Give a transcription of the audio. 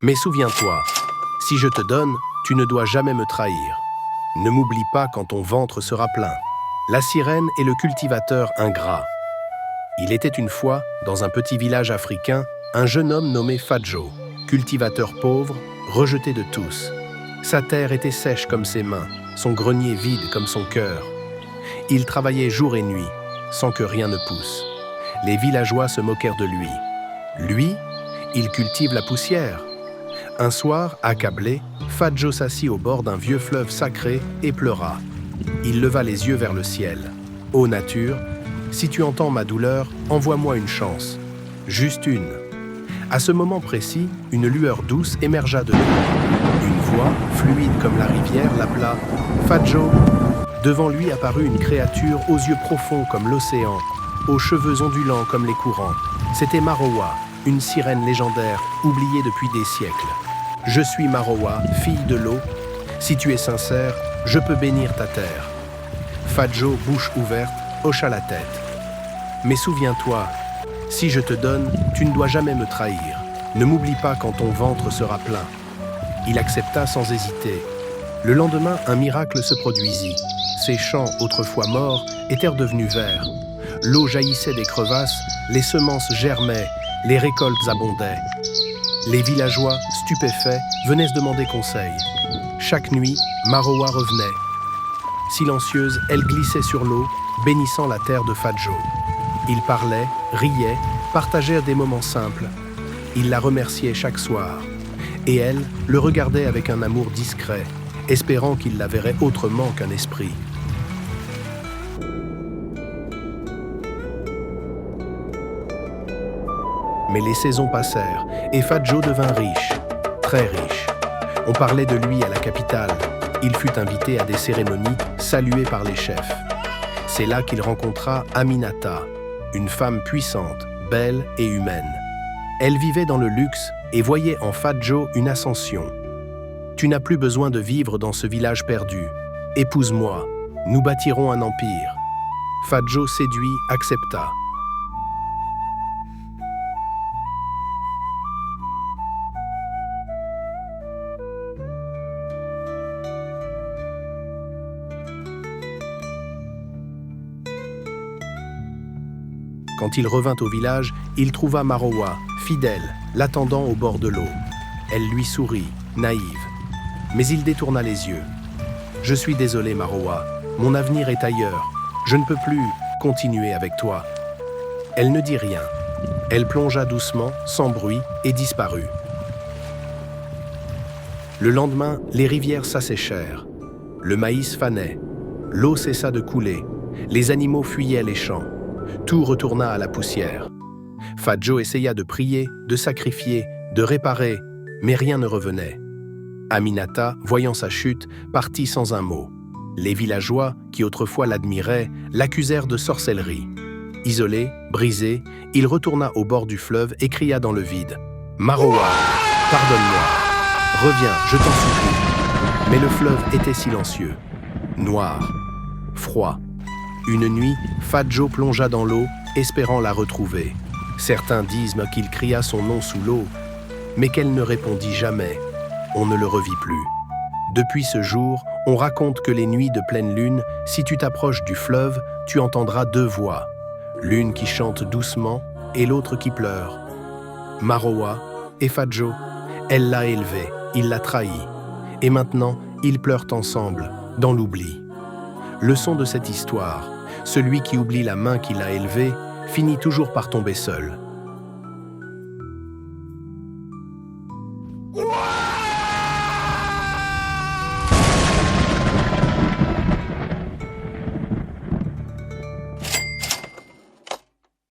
Mais souviens-toi, si je te donne, tu ne dois jamais me trahir. Ne m'oublie pas quand ton ventre sera plein. La sirène et le cultivateur ingrat. Il était une fois, dans un petit village africain, un jeune homme nommé Fadjo, cultivateur pauvre, rejeté de tous. Sa terre était sèche comme ses mains, son grenier vide comme son cœur. Il travaillait jour et nuit, sans que rien ne pousse. Les villageois se moquèrent de lui. Lui, il cultive la poussière. Un soir, accablé, Fadjo s'assit au bord d'un vieux fleuve sacré et pleura. Il leva les yeux vers le ciel. « Ô nature, si tu entends ma douleur, envoie-moi une chance. Juste une. » À ce moment précis, une lueur douce émergea de l'eau. Une voix, fluide comme la rivière, l'appela « Fadjo !» Devant lui apparut une créature aux yeux profonds comme l'océan, aux cheveux ondulants comme les courants. C'était Marowa, une sirène légendaire, oubliée depuis des siècles. « Je suis Marowa, fille de l'eau. Si tu es sincère, je peux bénir ta terre. » Fadjo, bouche ouverte, hocha la tête. « Mais souviens-toi, si je te donne, tu ne dois jamais me trahir. Ne m'oublie pas quand ton ventre sera plein. » Il accepta sans hésiter. Le lendemain, un miracle se produisit. Ces champs, autrefois morts, étaient devenus verts. L'eau jaillissait des crevasses, les semences germaient, les récoltes abondaient. Les villageois, stupéfaits, venaient se demander conseil. Chaque nuit, Marowa revenait. Silencieuse, elle glissait sur l'eau, bénissant la terre de Fadjo. Ils parlaient, riaient, partagèrent des moments simples. Il la remerciait chaque soir. Et elle le regardait avec un amour discret, espérant qu'il la verrait autrement qu'un esprit. Mais les saisons passèrent, et Fadjo devint riche, très riche. On parlait de lui à la capitale. Il fut invité à des cérémonies, salué par les chefs. C'est là qu'il rencontra Aminata, une femme puissante, belle et humaine. Elle vivait dans le luxe et voyait en Fadjo une ascension. « Tu n'as plus besoin de vivre dans ce village perdu. Épouse-moi, nous bâtirons un empire. » Fadjo, séduit, accepta. Quand il revint au village, il trouva Marowa, fidèle, l'attendant au bord de l'eau. Elle lui sourit, naïve. Mais il détourna les yeux. « Je suis désolé, Marowa, mon avenir est ailleurs. Je ne peux plus continuer avec toi. » Elle ne dit rien. Elle plongea doucement, sans bruit, et disparut. Le lendemain, les rivières s'asséchèrent. Le maïs fanait. L'eau cessa de couler. Les animaux fuyaient les champs. Tout retourna à la poussière. Fadjo essaya de prier, de sacrifier, de réparer, mais rien ne revenait. Aminata, voyant sa chute, partit sans un mot. Les villageois, qui autrefois l'admiraient, l'accusèrent de sorcellerie. Isolé, brisé, il retourna au bord du fleuve et cria dans le vide. « Marowa, pardonne-moi. Reviens, je t'en supplie. » Mais le fleuve était silencieux, noir, froid. Une nuit, Fadjo plongea dans l'eau, espérant la retrouver. Certains disent qu'il cria son nom sous l'eau, mais qu'elle ne répondit jamais. On ne le revit plus. Depuis ce jour, on raconte que les nuits de pleine lune, si tu t'approches du fleuve, tu entendras deux voix. L'une qui chante doucement et l'autre qui pleure. Marowa et Fadjo, elle l'a élevé, il l'a trahi. Et maintenant, ils pleurent ensemble, dans l'oubli. Leçon de cette histoire, celui qui oublie la main qui l'a élevé finit toujours par tomber seul.